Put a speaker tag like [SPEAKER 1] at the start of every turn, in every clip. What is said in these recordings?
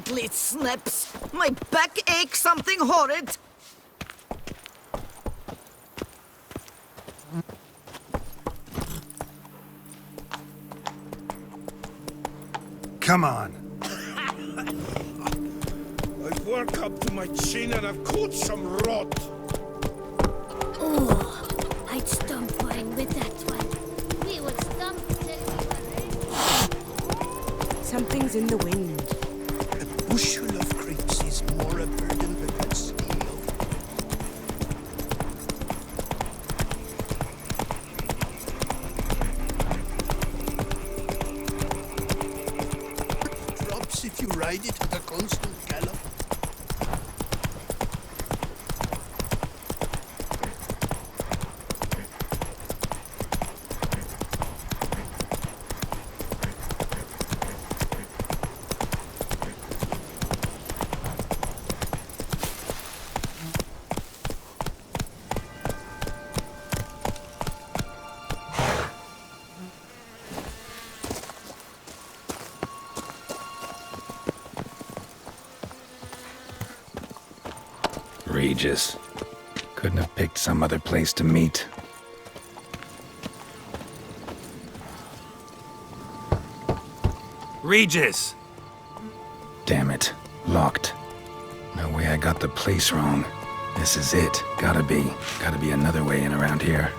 [SPEAKER 1] ugly snaps. My back aches something horrid.
[SPEAKER 2] Come on.
[SPEAKER 3] I've worked up to my chin and I've caught some rot.
[SPEAKER 4] Oh, I'd stomp mine with that one. We would stomp till we were
[SPEAKER 5] Something's in the wind.
[SPEAKER 3] A bushel of grapes is more a burden than a steal. Drops if you ride it at a constant gallop.
[SPEAKER 6] Regis. Couldn't have picked some other place to meet.
[SPEAKER 7] Regis!
[SPEAKER 6] Damn it. Locked. No way I got the place wrong. This is it. Gotta be. Gotta be another way in around here.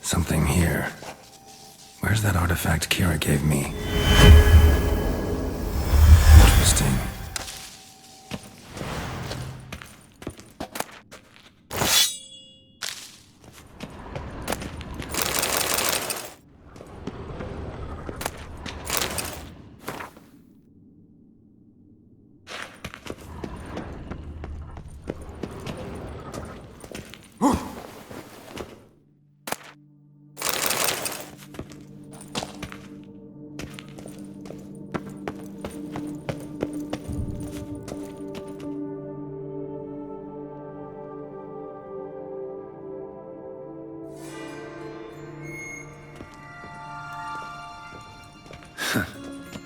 [SPEAKER 6] Something here. Where's that artifact Kira gave me? Interesting.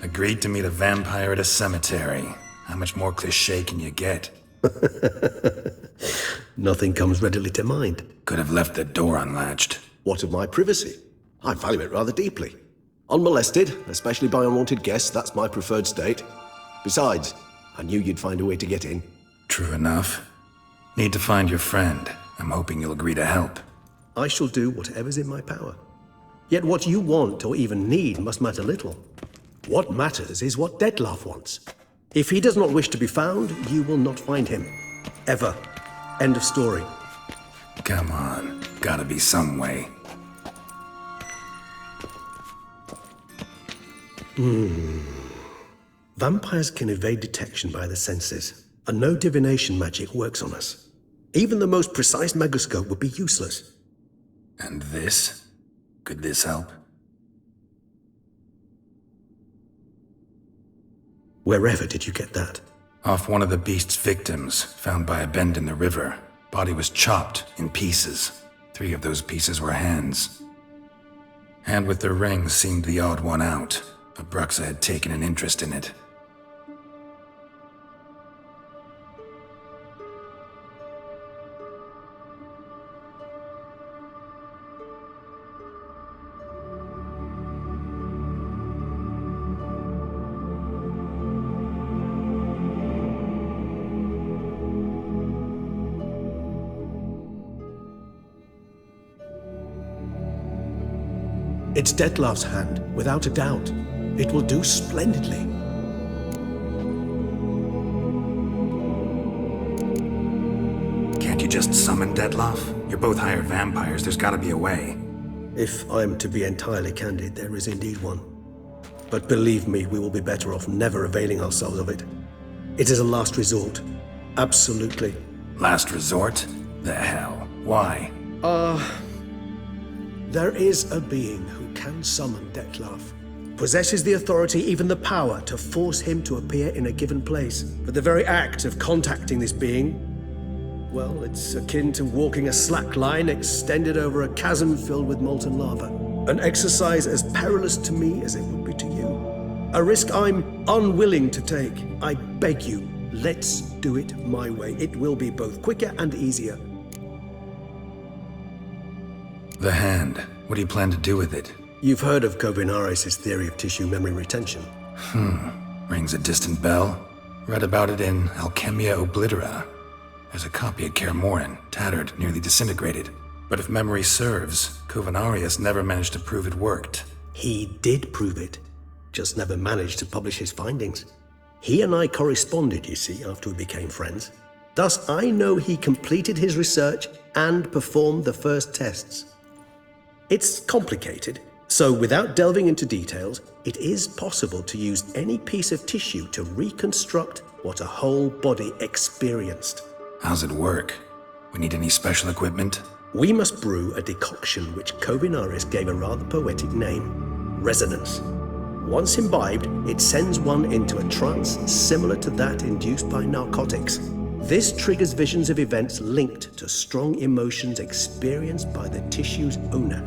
[SPEAKER 5] Agreed to meet a vampire at a cemetery. How much more cliché can you get?
[SPEAKER 7] Nothing comes readily to mind.
[SPEAKER 6] Could have left the door unlatched.
[SPEAKER 7] What of my privacy? I value it rather deeply. Unmolested, especially by unwanted guests, that's my preferred state. Besides, I knew you'd find a way to get in.
[SPEAKER 5] True enough. Need to find your friend. I'm hoping you'll agree to help.
[SPEAKER 7] I shall do whatever's in my power. Yet what you want or even need must matter little. What matters is what Dettlaff wants. If he does not wish to be found, you will not find him. Ever. End of story.
[SPEAKER 5] Come on. Gotta be some way.
[SPEAKER 7] Vampires can evade detection by the senses, and no divination magic works on us. Even the most precise megascope would be useless.
[SPEAKER 5] And this? Could this help?
[SPEAKER 7] Wherever did you get that?
[SPEAKER 5] Off one of the beast's victims, found by a bend in the river. Body was chopped in pieces. 3 of those pieces were hands. Hand with the ring seemed the odd one out. Abruxa had taken an interest in it.
[SPEAKER 7] It's Dettlaff's hand, without a doubt. It will do splendidly.
[SPEAKER 5] Can't you just summon Dettlaff? You're both hired vampires, there's gotta be a way.
[SPEAKER 7] If I'm to be entirely candid, there is indeed one. But believe me, we will be better off never availing ourselves of it. It is a last resort. Absolutely.
[SPEAKER 5] Last resort? The hell? Why?
[SPEAKER 7] There is a being who can summon Dettlaff. Possesses the authority, even the power, to force him to appear in a given place. But the very act of contacting this being, well, it's akin to walking a slack line extended over a chasm filled with molten lava. An exercise as perilous to me as it would be to you. A risk I'm unwilling to take. I beg you, let's do it my way. It will be both quicker and easier.
[SPEAKER 5] The hand. What do you plan to do with it?
[SPEAKER 7] You've heard of Kovinaris' theory of tissue memory retention.
[SPEAKER 5] Rings a distant bell. Read about it in Alchemia Oblitera. There's a copy at Kaer Morhen, tattered, nearly disintegrated. But if memory serves, Kovinaris never managed to prove it worked.
[SPEAKER 7] He did prove it, just never managed to publish his findings. He and I corresponded, you see, after we became friends. Thus, I know he completed his research and performed the first tests. It's complicated, so without delving into details, it is possible to use any piece of tissue to reconstruct what a whole body experienced.
[SPEAKER 5] How's it work? We need any special equipment?
[SPEAKER 7] We must brew a decoction which Kovinaris gave a rather poetic name, resonance. Once imbibed, it sends one into a trance similar to that induced by narcotics. This triggers visions of events linked to strong emotions experienced by the tissue's owner.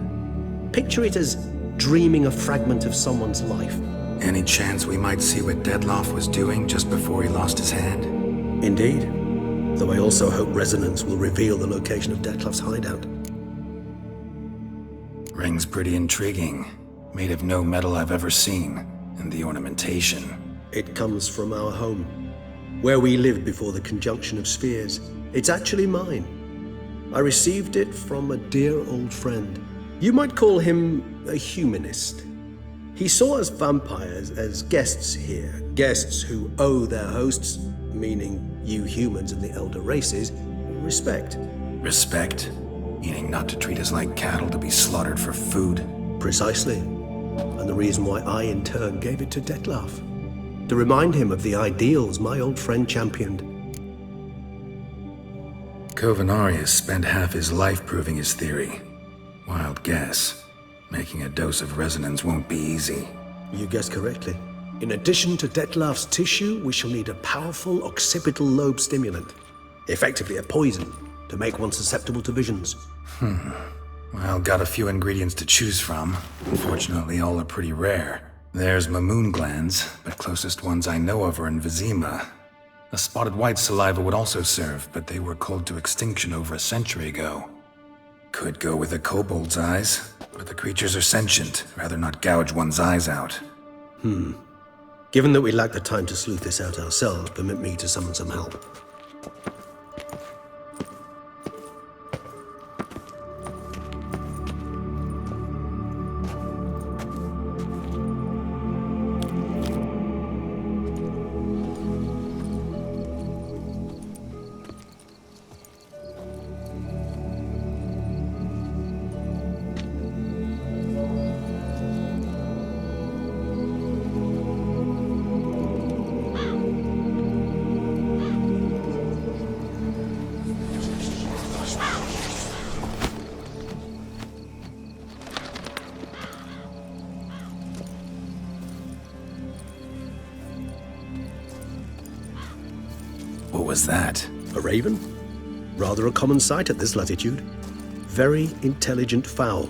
[SPEAKER 7] Picture it as dreaming a fragment of someone's life.
[SPEAKER 5] Any chance we might see what Dettlaff was doing just before he lost his hand?
[SPEAKER 7] Indeed. Though I also hope resonance will reveal the location of Dettlaff's hideout.
[SPEAKER 5] Ring's pretty intriguing. Made of no metal I've ever seen. And the ornamentation.
[SPEAKER 7] It comes from our home, where we lived before the conjunction of spheres. It's actually mine. I received it from a dear old friend. You might call him a humanist. He saw us vampires as guests here, guests who owe their hosts, meaning you humans and the elder races, respect.
[SPEAKER 5] Respect? Meaning not to treat us like cattle to be slaughtered for food?
[SPEAKER 7] Precisely. And the reason why I, in turn, gave it to Dettlaff. To remind him of the ideals my old friend championed.
[SPEAKER 5] Kovinaris spent half his life proving his theory. Wild guess. Making a dose of resonance won't be easy.
[SPEAKER 7] You guessed correctly. In addition to Dettlaff's tissue, we shall need a powerful occipital lobe stimulant. Effectively a poison, to make one susceptible to visions.
[SPEAKER 5] Well, got a few ingredients to choose from. Unfortunately, all are pretty rare. There's Mamoon glands, but closest ones I know of are in Vizima. A spotted white saliva would also serve, but they were cold to extinction over a century ago. Could go with a kobold's eyes, but the creatures are sentient. Rather not gouge one's eyes out.
[SPEAKER 7] Given that we lack the time to sleuth this out ourselves, permit me to summon some help.
[SPEAKER 5] What was that?
[SPEAKER 7] A raven? Rather a common sight at this latitude. Very intelligent fowl.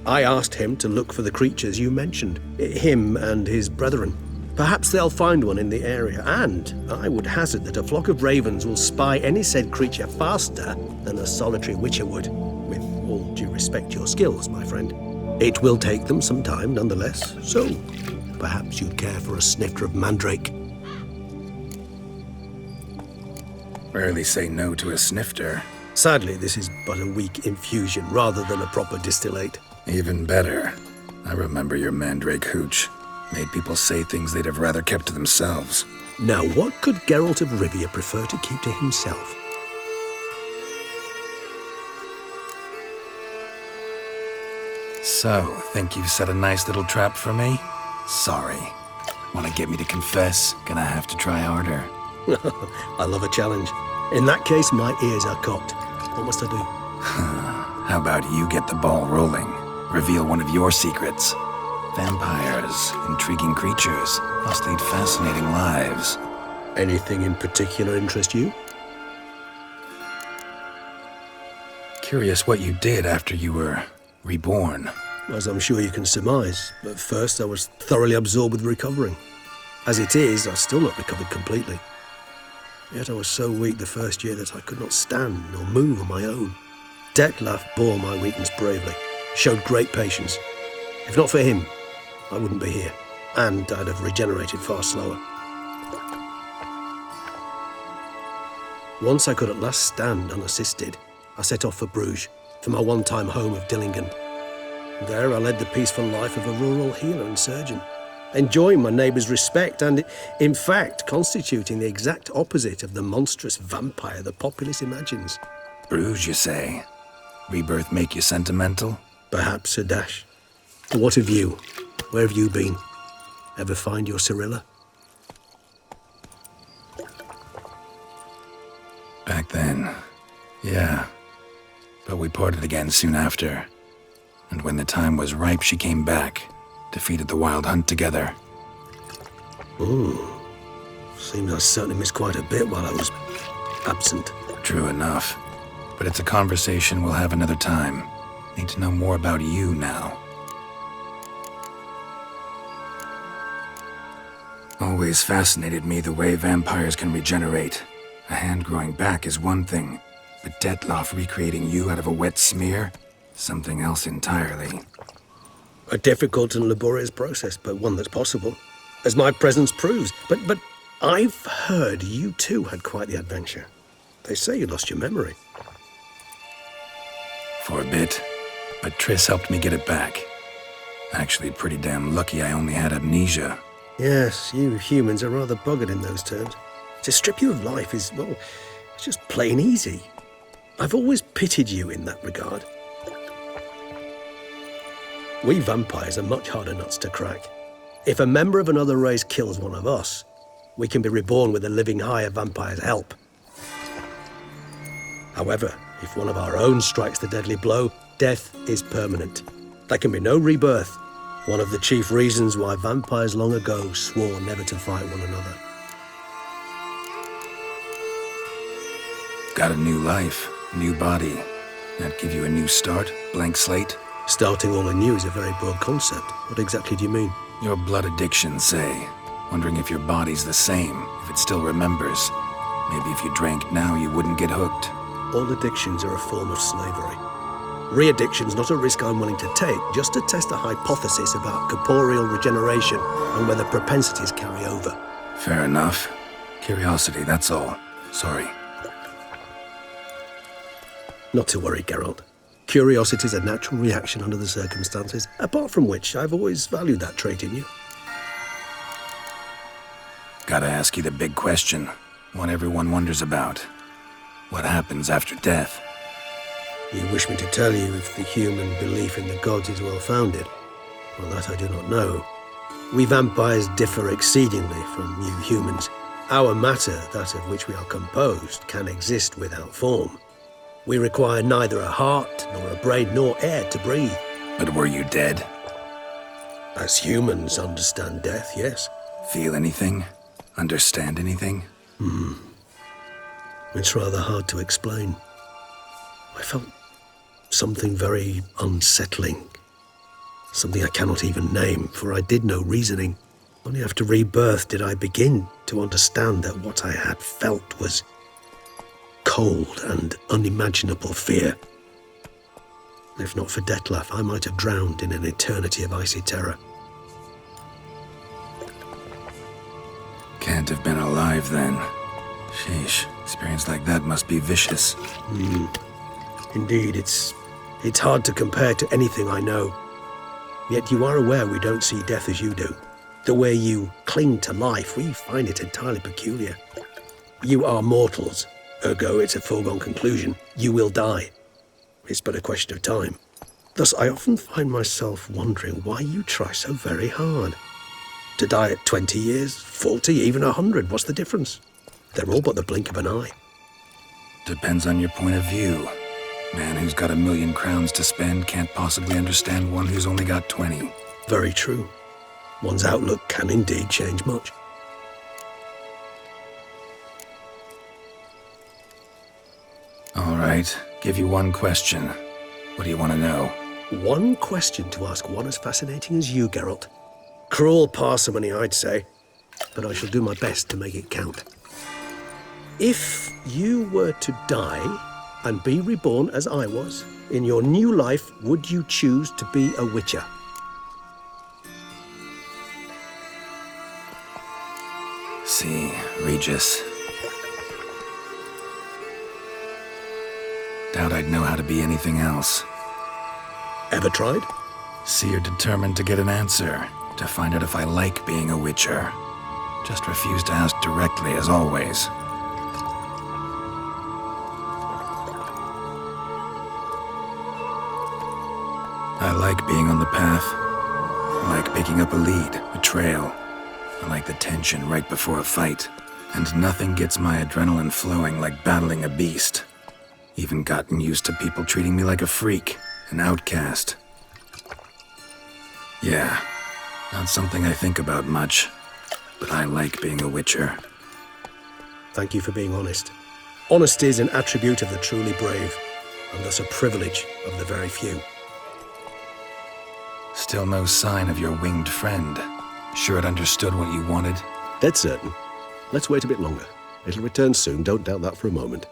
[SPEAKER 7] I asked him to look for the creatures you mentioned, him and his brethren. Perhaps they'll find one in the area, and I would hazard that a flock of ravens will spy any said creature faster than a solitary witcher would. With all due respect to your skills, my friend. It will take them some time nonetheless, so perhaps you'd care for a snifter of mandrake.
[SPEAKER 5] Rarely say no to a snifter.
[SPEAKER 7] Sadly, this is but a weak infusion rather than a proper distillate.
[SPEAKER 5] Even better. I remember your mandrake hooch. Made people say things they'd have rather kept to themselves.
[SPEAKER 7] Now, what could Geralt of Rivia prefer to keep to himself?
[SPEAKER 5] So, think you've set a nice little trap for me? Sorry. Want to get me to confess? Gonna have to try harder.
[SPEAKER 7] I love a challenge. In that case, my ears are cocked. What must I do?
[SPEAKER 5] How about you get the ball rolling? Reveal one of your secrets. Vampires, intriguing creatures, must lead fascinating lives.
[SPEAKER 7] Anything in particular interest you?
[SPEAKER 5] Curious what you did after you were reborn.
[SPEAKER 7] As I'm sure you can surmise, at first I was thoroughly absorbed with recovering. As it is, I've still not recovered completely. Yet I was so weak the first year that I could not stand or move on my own. Dettlaff bore my weakness bravely, showed great patience. If not for him, I wouldn't be here. And I'd have regenerated far slower. Once I could at last stand unassisted, I set off for Bruges, for my one-time home of Dillingen. There I led the peaceful life of a rural healer and surgeon, enjoying my neighbours' respect and, in fact, constituting the exact opposite of the monstrous vampire the populace imagines.
[SPEAKER 5] Bruges, you say? Rebirth make you sentimental?
[SPEAKER 7] Perhaps a dash. What of you? Where have you been? Ever find your Cyrilla?
[SPEAKER 5] Back then, yeah. But we parted again soon after. And when the time was ripe, she came back, defeated the Wild Hunt together.
[SPEAKER 7] Ooh. Seems I certainly missed quite a bit while I was absent.
[SPEAKER 5] True enough. But it's a conversation we'll have another time. Need to know more about you now. Always fascinated me the way vampires can regenerate. A hand growing back is one thing, but Detloff recreating you out of a wet smear? Something else entirely.
[SPEAKER 7] A difficult and laborious process, but one that's possible, as my presence proves. But I've heard you too had quite the adventure. They say you lost your memory.
[SPEAKER 5] For a bit, but Triss helped me get it back. Actually, pretty damn lucky I only had amnesia.
[SPEAKER 7] Yes, you humans are rather buggered in those terms. To strip you of life is, well, it's just plain easy. I've always pitied you in that regard. We vampires are much harder nuts to crack. If a member of another race kills one of us, we can be reborn with a living high of vampire's help. However, if one of our own strikes the deadly blow, death is permanent. There can be no rebirth. One of the chief reasons why vampires long ago swore never to fight one another.
[SPEAKER 5] Got a new life, new body. That give you a new start, blank slate?
[SPEAKER 7] Starting all anew is a very broad concept. What exactly do you mean?
[SPEAKER 5] Your blood addiction, say. Wondering if your body's the same, if it still remembers. Maybe if you drank now, you wouldn't get hooked.
[SPEAKER 7] All addictions are a form of slavery. Re-addiction's not a risk I'm willing to take, just to test a hypothesis about corporeal regeneration and whether propensities carry over.
[SPEAKER 5] Fair enough. Curiosity, that's all. Sorry.
[SPEAKER 7] Not to worry, Geralt. Curiosity's a natural reaction under the circumstances, apart from which I've always valued that trait in you.
[SPEAKER 5] Gotta ask you the big question. One everyone wonders about. What happens after death?
[SPEAKER 7] You wish me to tell you if the human belief in the gods is well-founded? Well, that I do not know. We vampires differ exceedingly from you humans. Our matter, that of which we are composed, can exist without form. We require neither a heart, nor a brain, nor air to breathe.
[SPEAKER 5] But were you dead?
[SPEAKER 7] As humans understand death, yes.
[SPEAKER 5] Feel anything? Understand anything?
[SPEAKER 7] It's rather hard to explain. I felt something very unsettling. Something I cannot even name, for I did no reasoning. Only after rebirth did I begin to understand that what I had felt was cold and unimaginable fear. If not for Detlaff, I might have drowned in an eternity of icy terror.
[SPEAKER 5] Can't have been alive then. Sheesh, experience like that must be vicious.
[SPEAKER 7] Indeed, it's hard to compare to anything I know. Yet you are aware we don't see death as you do. The way you cling to life, we find it entirely peculiar. You are mortals, ergo it's a foregone conclusion. You will die. It's but a question of time. Thus, I often find myself wondering why you try so very hard. To die at 20 years, 40, even 100, what's the difference? They're all but the blink of an eye.
[SPEAKER 5] Depends on your point of view. Man who's got 1,000,000 crowns to spend can't possibly understand one who's only got 20.
[SPEAKER 7] Very true. One's outlook can indeed change much.
[SPEAKER 5] All right, give you one question. What do you want to know?
[SPEAKER 7] One question to ask one as fascinating as you, Geralt. Cruel parsimony, I'd say, but I shall do my best to make it count. If you were to die and be reborn as I was, in your new life, would you choose to be a witcher?
[SPEAKER 6] see, Regis. Doubt I'd know how to be anything else.
[SPEAKER 7] Ever tried?
[SPEAKER 6] Seer determined to get an answer, to find out if I like being a Witcher. Just refused to ask directly, as always. I like being on the path. I like picking up a lead, a trail. I like the tension right before a fight. And nothing gets my adrenaline flowing like battling a beast. Even gotten used to people treating me like a freak, an outcast. Yeah, not something I think about much, but I like being a Witcher.
[SPEAKER 7] Thank you for being honest. Honesty is an attribute of the truly brave, and thus a privilege of the very few.
[SPEAKER 6] Still no sign of your winged friend. Sure it understood what you wanted?
[SPEAKER 7] Dead certain. Let's wait a bit longer. It'll return soon, don't doubt that for a moment.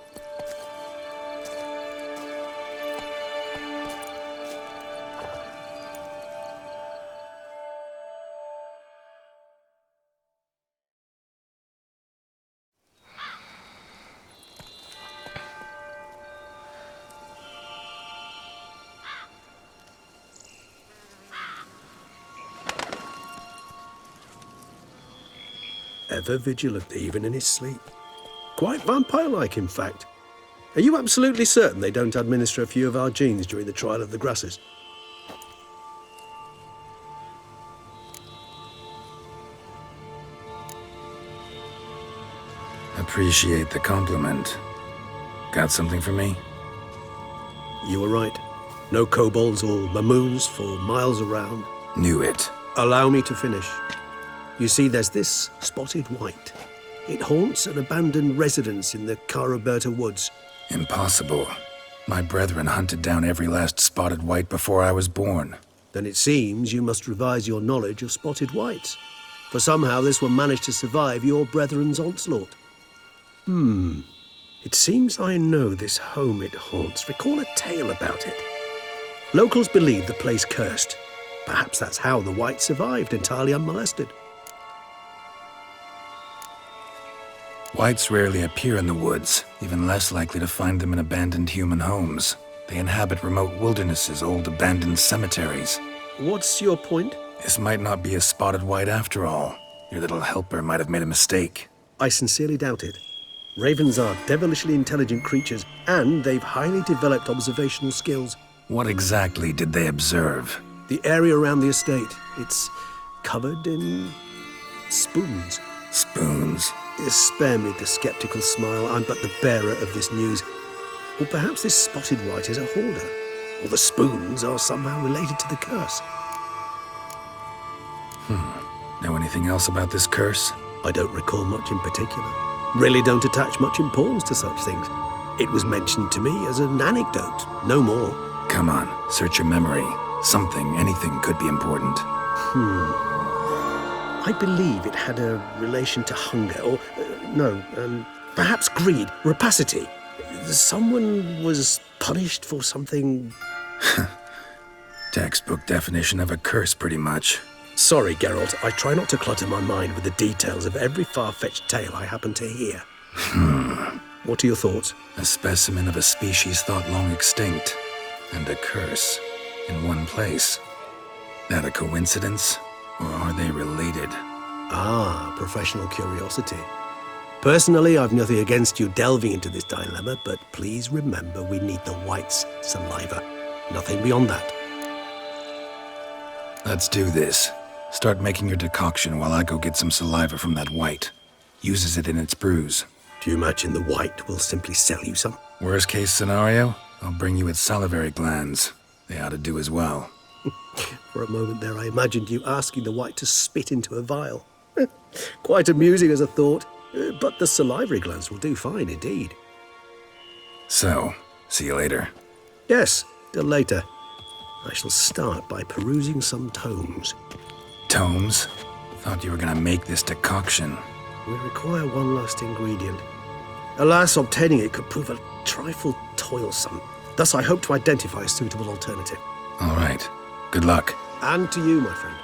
[SPEAKER 7] Ever vigilant, even in his sleep. Quite vampire-like, in fact. Are you absolutely certain they don't administer a few of our genes during the trial of the grasses?
[SPEAKER 6] Appreciate the compliment. Got something for me?
[SPEAKER 7] You were right. No kobolds or mamoons for miles around.
[SPEAKER 6] Knew it.
[SPEAKER 7] Allow me to finish. You see, there's this spotted white. It haunts an abandoned residence in the Caraberta woods.
[SPEAKER 6] Impossible. My brethren hunted down every last spotted white before I was born.
[SPEAKER 7] Then it seems you must revise your knowledge of spotted whites. For somehow this one managed to survive your brethren's onslaught. It seems I know this home it haunts. Recall a tale about it. Locals believe the place cursed. Perhaps that's how the white survived entirely unmolested.
[SPEAKER 6] Whites rarely appear in the woods, even less likely to find them in abandoned human homes. They inhabit remote wildernesses, old abandoned cemeteries.
[SPEAKER 7] What's your point?
[SPEAKER 6] This might not be a spotted white after all. Your little helper might have made a mistake.
[SPEAKER 7] I sincerely doubt it. Ravens are devilishly intelligent creatures, and they've highly developed observational skills.
[SPEAKER 6] What exactly did they observe?
[SPEAKER 7] The area around the estate, it's covered in spoons.
[SPEAKER 6] Spoons?
[SPEAKER 7] Spare me the skeptical smile. I'm but the bearer of this news. Or perhaps this spotted white is a hoarder. Or the spoons are somehow related to the curse.
[SPEAKER 6] Know anything else about this curse?
[SPEAKER 7] I don't recall much in particular. Really don't attach much importance to such things. It was mentioned to me as an anecdote, no more.
[SPEAKER 6] Come on, search your memory. Something, anything could be important.
[SPEAKER 7] I believe it had a relation to hunger, or, perhaps greed, rapacity. Someone was punished for something.
[SPEAKER 6] Textbook definition of a curse, pretty much.
[SPEAKER 7] Sorry, Geralt, I try not to clutter my mind with the details of every far-fetched tale I happen to hear. What are your thoughts?
[SPEAKER 6] A specimen of a species thought long extinct, and a curse in one place. That a coincidence? Or are they related?
[SPEAKER 7] Ah, professional curiosity. Personally, I've nothing against you delving into this dilemma, but please remember we need the white's saliva. Nothing beyond that.
[SPEAKER 6] Let's do this. Start making your decoction while I go get some saliva from that white. Uses it in its brews.
[SPEAKER 7] Do you imagine the white will simply sell you some?
[SPEAKER 6] Worst case scenario, I'll bring you its salivary glands. They ought to do as well.
[SPEAKER 7] For a moment there, I imagined you asking the white to spit into a vial. Quite amusing as a thought, but the salivary glands will do fine indeed.
[SPEAKER 6] So, see you later.
[SPEAKER 7] Yes, till later. I shall start by perusing some tomes.
[SPEAKER 6] Tomes? Thought you were gonna make this decoction.
[SPEAKER 7] We require one last ingredient. Alas, obtaining it could prove a trifle toilsome. Thus, I hope to identify a suitable alternative.
[SPEAKER 6] All right. Good luck.
[SPEAKER 7] And to you, my friend.